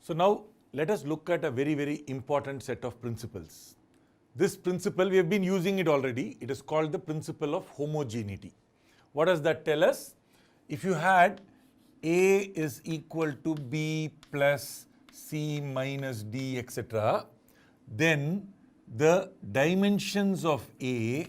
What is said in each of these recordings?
So now let us look at a very, very important set of principles. This principle, we have been using it already. It is called the principle of homogeneity. What does that tell us? If you had A is equal to B plus C minus D, etc., then the dimensions of A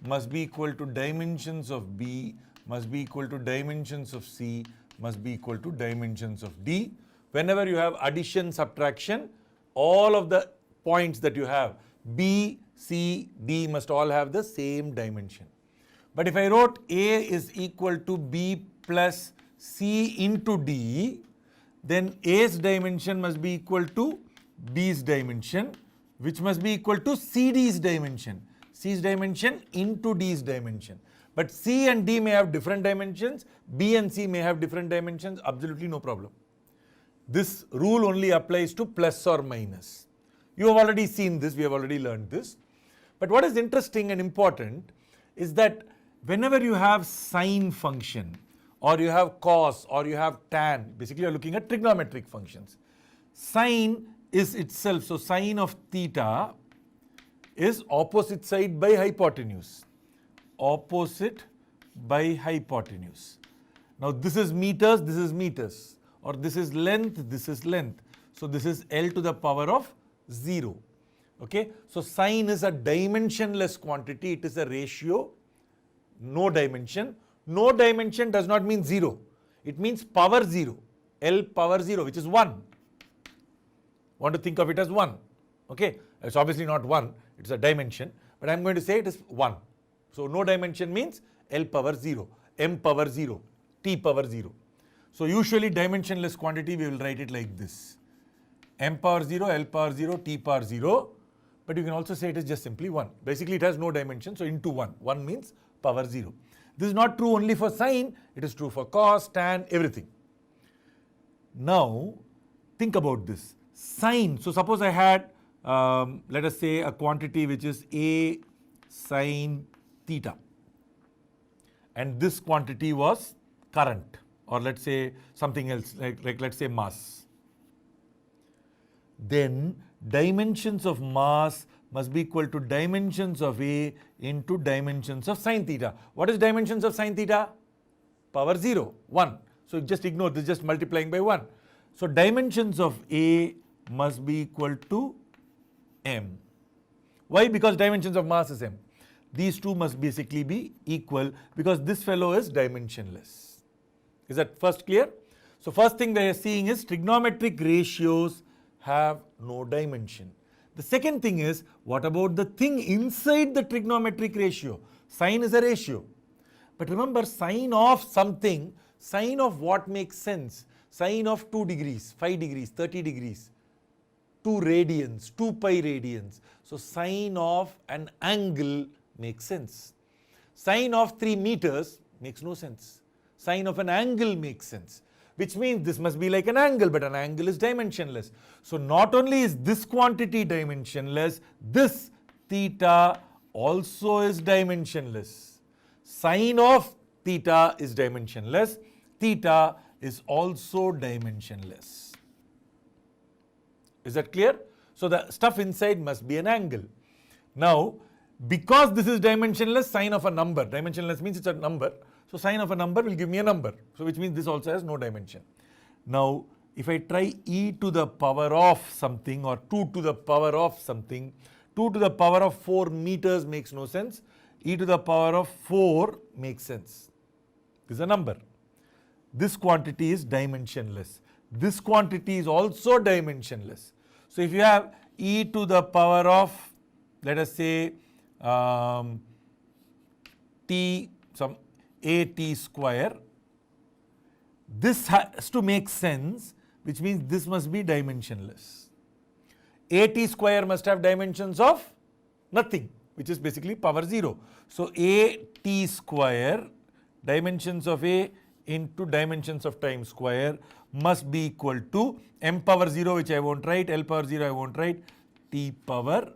must be equal to dimensions of B, must be equal to dimensions of C, must be equal to dimensions of D. Whenever you have addition, subtraction, all of the points that you have, B, C, D must all have the same dimension. But if I wrote A is equal to B plus C into D, then A's dimension must be equal to B's dimension, which must be equal to CD's dimension. C's dimension into D's dimension. But C and D may have different dimensions, B and C may have different dimensions, absolutely no problem. This rule only applies to plus or minus. You have already seen this, we have already learned this. But what is interesting and important is that whenever you have sine function, or you have cos, or you have tan, basically you are looking at trigonometric functions. Sine is itself, so sine of theta is opposite side by hypotenuse. Opposite by hypotenuse. Now this is meters, or this is length, this is length. So this is L to the power of 0. Okay, so sine is a dimensionless quantity, it is a ratio, no dimension. No dimension does not mean 0, it means power 0, L power 0, which is 1. Want to think of it as 1. Okay, it's obviously not 1, it's a dimension, but I am going to say it is 1. So no dimension means L power 0, M power 0, T power 0. So usually dimensionless quantity we will write it like this: M power 0, L power 0, T power 0, but you can also say it is just simply 1. Basically it has no dimension, so into 1. 1 means power 0. This is not true only for sine, it is true for cos, tan, everything. Now think about this. Sine, so suppose I had let us say a quantity which is A sine theta, and this quantity was current, or let's say something else, like let's say mass. Then dimensions of mass must be equal to dimensions of A into dimensions of sine theta. What is dimensions of sine theta? Power 0, 1. So just ignore this, just multiplying by 1. So dimensions of A must be equal to M. Why? Because dimensions of mass is M. These two must basically be equal because this fellow is dimensionless. Is that first clear? So first thing we are seeing is trigonometric ratios have no dimension. The second thing is, what about the thing inside the trigonometric ratio? Sine is a ratio. But remember, sine of something, sine of what makes sense? Sine of 2 degrees, 5 degrees, 30 degrees, 2 radians, 2 pi radians. So sine of an angle makes sense. Sine of 3 meters makes no sense. Sine of an angle makes sense, which means this must be like an angle, but an angle is dimensionless. So not only is this quantity dimensionless, this theta also is dimensionless. Sine of theta is dimensionless, theta is also dimensionless. Is that clear? So the stuff inside must be an angle. Now, because this is dimensionless, sine of a number, dimensionless means it's a number, so sine of a number will give me a number, so which means this also has no dimension. Now, if I try e to the power of something or 2 to the power of something, 2 to the power of 4 meters makes no sense, e to the power of 4 makes sense. This is a number. This quantity is dimensionless. This quantity is also dimensionless. So if you have e to the power of, let us say, t, some at square, this has to make sense, which means this must be dimensionless. At square must have dimensions of nothing, which is basically power 0. So at square, dimensions of A into dimensions of time square must be equal to m power 0, which I won't write, L power 0 I won't write, t power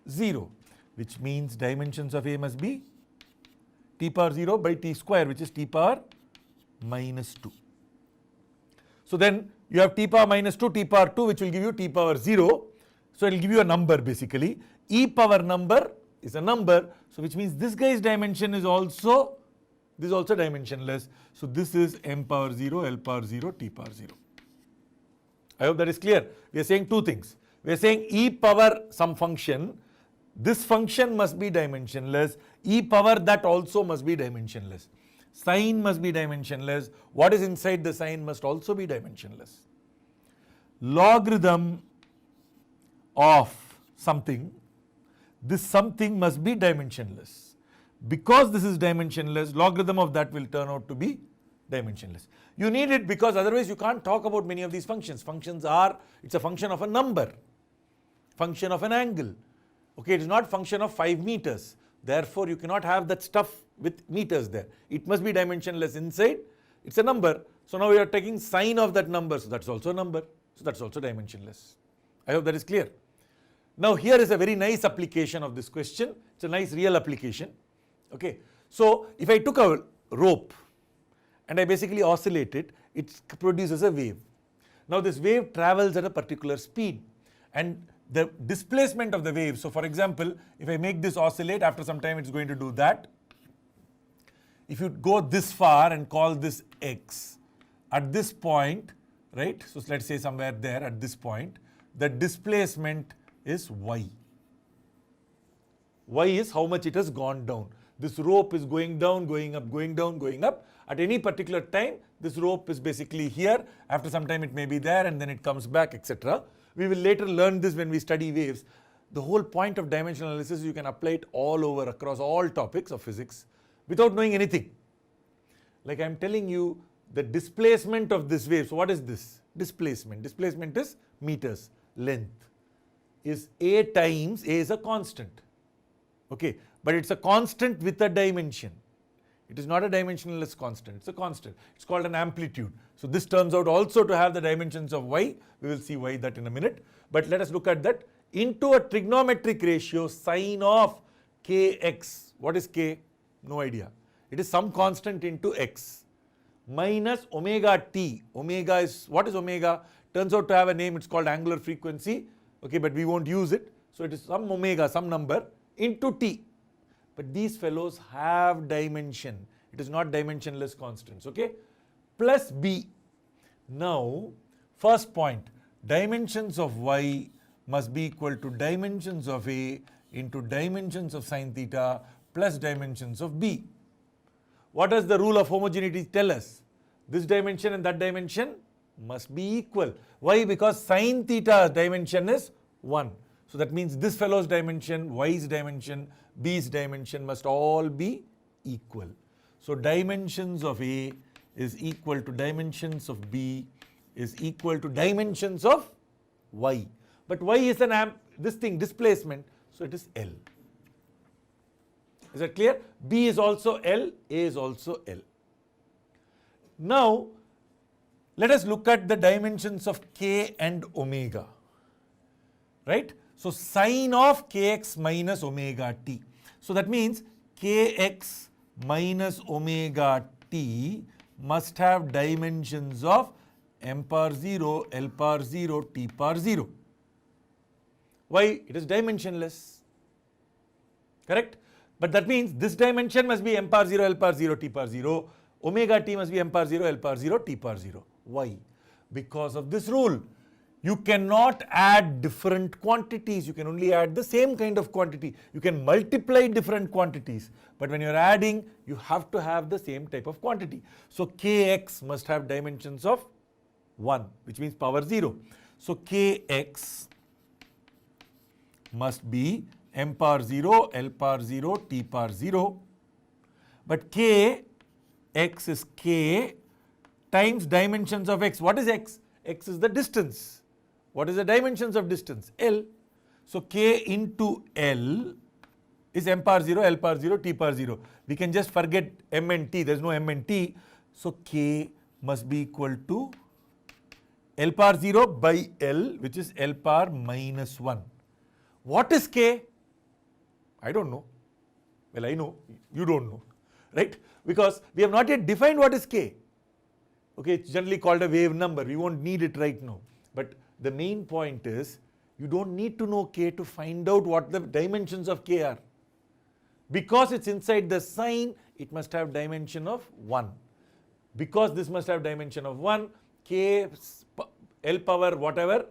0, which means dimensions of A must be t power 0 by t square, which is t power minus 2. So then You have t power minus 2, t power 2, which will give you t power 0. So it will give you a number basically. E power number is a number, so which means this guy's dimension is also, this is also dimensionless. So this is m power 0, L power 0, t power 0. I hope that is clear. We are saying two things. We are saying e power some function, this function must be dimensionless, e power that also must be dimensionless. Sign must be dimensionless, what is inside the sign must also be dimensionless. Logarithm of something, this something must be dimensionless. Because this is dimensionless, logarithm of that will turn out to be dimensionless. You need it because otherwise you can't talk about many of these functions. Functions are, it's a function of a number, function of an angle. Okay, it is not function of 5 meters. Therefore, you cannot have that stuff with meters there. It must be dimensionless inside. It's a number. So now we are taking sign of that number. So that's also a number. So that's also dimensionless. I hope that is clear. Now here is a very nice application of this question. It's a nice real application. Okay. So if I took a rope and I basically oscillate it, it produces a wave. Now this wave travels at a particular speed and the displacement of the wave. So for example, if I make this oscillate, after some time it's going to do that. If you go this far and call this x, at this point, right? So let's say somewhere there at this point, the displacement is y. Y is how much it has gone down. This rope is going down, going up, going down, going up. At any particular time, this rope is basically here. After some time it may be there and then it comes back, etc. We will later learn this when we study waves. The whole point of dimensional analysis, you can apply it all over across all topics of physics without knowing anything. Like I am telling you, the displacement of this wave. So what is this? Displacement. Displacement is meters. Length is a times, a is a constant. Okay, but it's a constant with a dimension. It is not a dimensionless constant, it's a constant. It's called an amplitude. So this turns out also to have the dimensions of y. We will see why that in a minute. But let us look at that. Into a trigonometric ratio, sine of kx. What is k? No idea. It is some constant into x. Minus omega t. Omega is, what is omega? Turns out to have a name, it's called angular frequency. Okay, but we won't use it. So it is some omega, some number into t. But these fellows have dimension. It is not dimensionless constants, okay? Plus b. Now, first point, dimensions of y must be equal to dimensions of a into dimensions of sine theta plus dimensions of b. What does the rule of homogeneity tell us? This dimension and that dimension must be equal. Why? Because sine theta's dimension is 1. So that means this fellow's dimension, y's dimension, b's dimension must all be equal. So dimensions of a is equal to dimensions of b is equal to dimensions of y. But y is an displacement, so it is L. Is that clear? B is also L, A is also L. Now, let us look at the dimensions of k and omega. Right? So, sine of kx minus omega t. So, that means kx minus omega t must have dimensions of m power 0, L power 0, t power 0. Why? It is dimensionless. Correct? But that means this dimension must be m power 0, L power 0, t power 0. Omega t must be m power 0, L power 0, t power 0. Why? Because of this rule. You cannot add different quantities. You can only add the same kind of quantity. You can multiply different quantities. But when you are adding, you have to have the same type of quantity. So kx must have dimensions of 1, which means power 0. So kx must be m power 0, L power 0, t power 0. But k, x is k times dimensions of x. What is x? X is the distance. What is the dimensions of distance? L. So k into L is m power 0, L power 0, t power 0. We can just forget m and t. There is no m and t. So k must be equal to L power 0 by L, which is L power minus 1. What is k? I don't know. Well, I know. You don't know. Right? Because we have not yet defined what is k. Okay, it's generally called a wave number. We won't need it right now. But the main point is, you don't need to know k to find out what the dimensions of k are. Because it's inside the sign, it must have dimension of 1. Because this must have dimension of 1, k, L power whatever,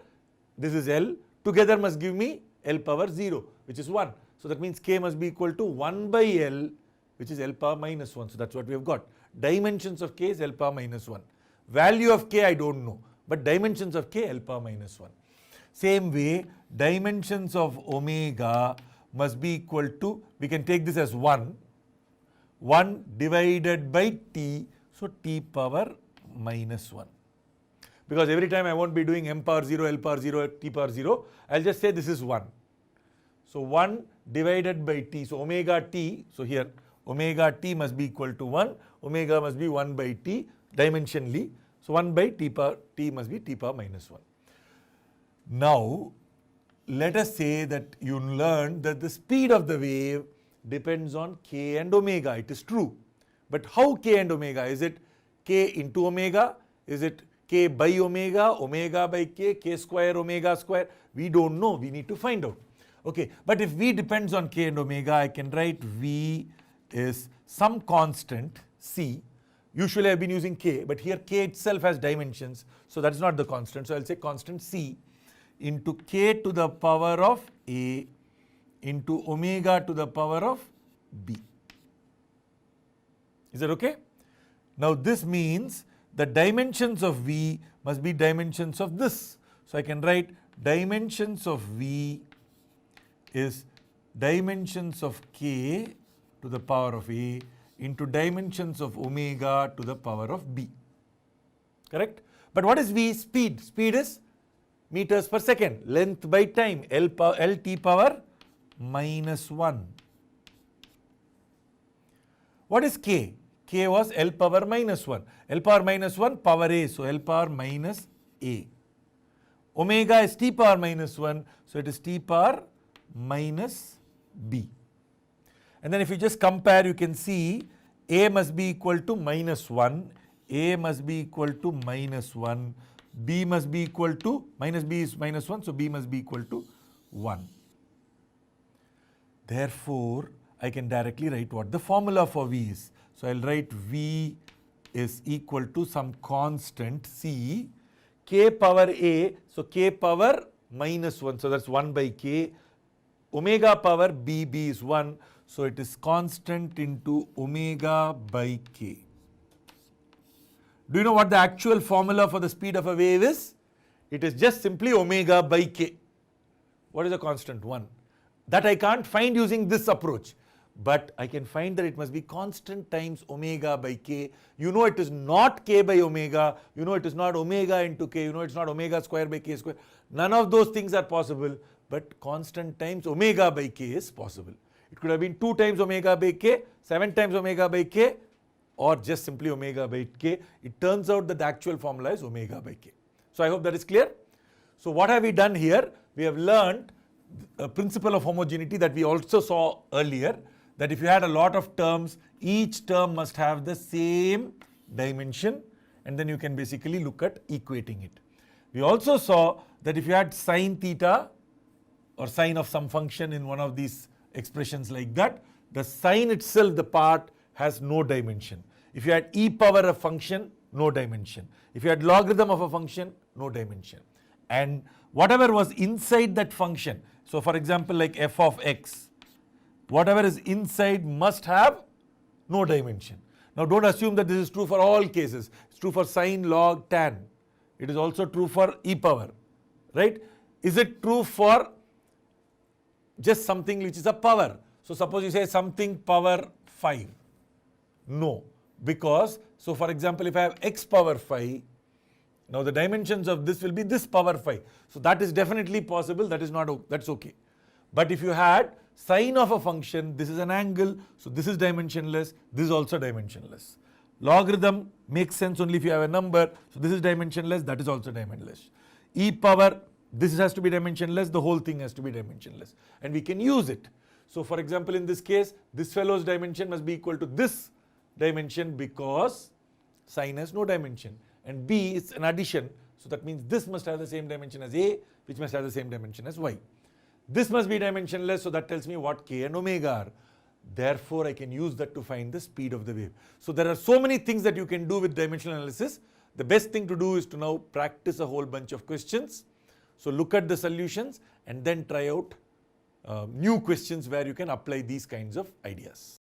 this is L, together must give me L power 0, which is 1. So that means k must be equal to 1 by L, which is L power minus 1. So that's what we have got. Dimensions of k is L power minus 1. Value of k I don't know, but dimensions of k L power minus 1. Same way, dimensions of omega must be equal to, we can take this as 1 divided by t, so t power minus 1. Because every time I won't be doing m power 0, L power 0, t power 0, I'll just say this is 1. So 1 divided by t, so omega t, so here omega t must be equal to 1, omega must be 1 by t dimensionally, so 1 by t power, t must be t power minus 1. Now, let us say that you learned that the speed of the wave depends on k and omega. It is true. But how k and omega? Is it k into omega? Is it k by omega, omega by k, k square, omega square? We don't know. We need to find out. Okay, but if v depends on k and omega, I can write v is some constant c. Usually I've been using k, but here k itself has dimensions, so that's not the constant. So I'll say constant c into k to the power of a into omega to the power of b. Is that okay? Now this means the dimensions of v must be dimensions of this. So I can write dimensions of v is dimensions of k to the power of a into dimensions of omega to the power of b. Correct? But what is v? Speed. Speed is meters per second. Length by time, L t power minus 1. What is k? K was L power minus 1. L power minus 1 power a, so L power minus a. Omega is t power minus 1, so it is t power minus b. And then if you just compare, you can see a must be equal to minus 1, a must be equal to minus 1, b must be equal to, minus b is minus 1, so b must be equal to 1. Therefore, I can directly write what the formula for v is. So I'll write v is equal to some constant c, k power a, so k power minus 1, so that's 1 by k, omega power b, b is 1, so it is constant into omega by k. Do you know what the actual formula for the speed of a wave is? It is just simply omega by k. What is the constant? 1. That I can't find using this approach. But I can find that it must be constant times omega by k. You know it is not k by omega. You know it is not omega into k. You know it's not omega square by k square. None of those things are possible. But constant times omega by k is possible. It could have been 2 times omega by k, 7 times omega by k, or just simply omega by k. It turns out that the actual formula is omega by k. So I hope that is clear. So what have we done here? We have learned a principle of homogeneity that we also saw earlier, that if you had a lot of terms, each term must have the same dimension, and then you can basically look at equating it. We also saw that if you had sine theta or sine of some function in one of these expressions like that, the sine itself, the part, has no dimension. If you had e power a function, no dimension. If you had logarithm of a function, no dimension. And whatever was inside that function, so for example like f of x, whatever is inside must have no dimension. Now don't assume that this is true for all cases. It's true for sine, log, tan. It is also true for e power, right? Is it true for just something which is a power? So suppose you say something power 5. No, because, so for example, if I have x power 5, now the dimensions of this will be this power 5. So that is definitely possible, that is not, that's okay. But if you had sine of a function, this is an angle, so this is dimensionless, this is also dimensionless. Logarithm makes sense only if you have a number, so this is dimensionless, that is also dimensionless. E power, this has to be dimensionless, the whole thing has to be dimensionless. And we can use it. So for example, in this case, this fellow's dimension must be equal to this dimension because sine has no dimension. and B is an addition. So that means this must have the same dimension as A, which must have the same dimension as Y. This must be dimensionless, so that tells me what K and omega are. Therefore, I can use that to find the speed of the wave. So there are so many things that you can do with dimensional analysis. The best thing to do is to now practice a whole bunch of questions. So look at the solutions and then try out new questions where you can apply these kinds of ideas.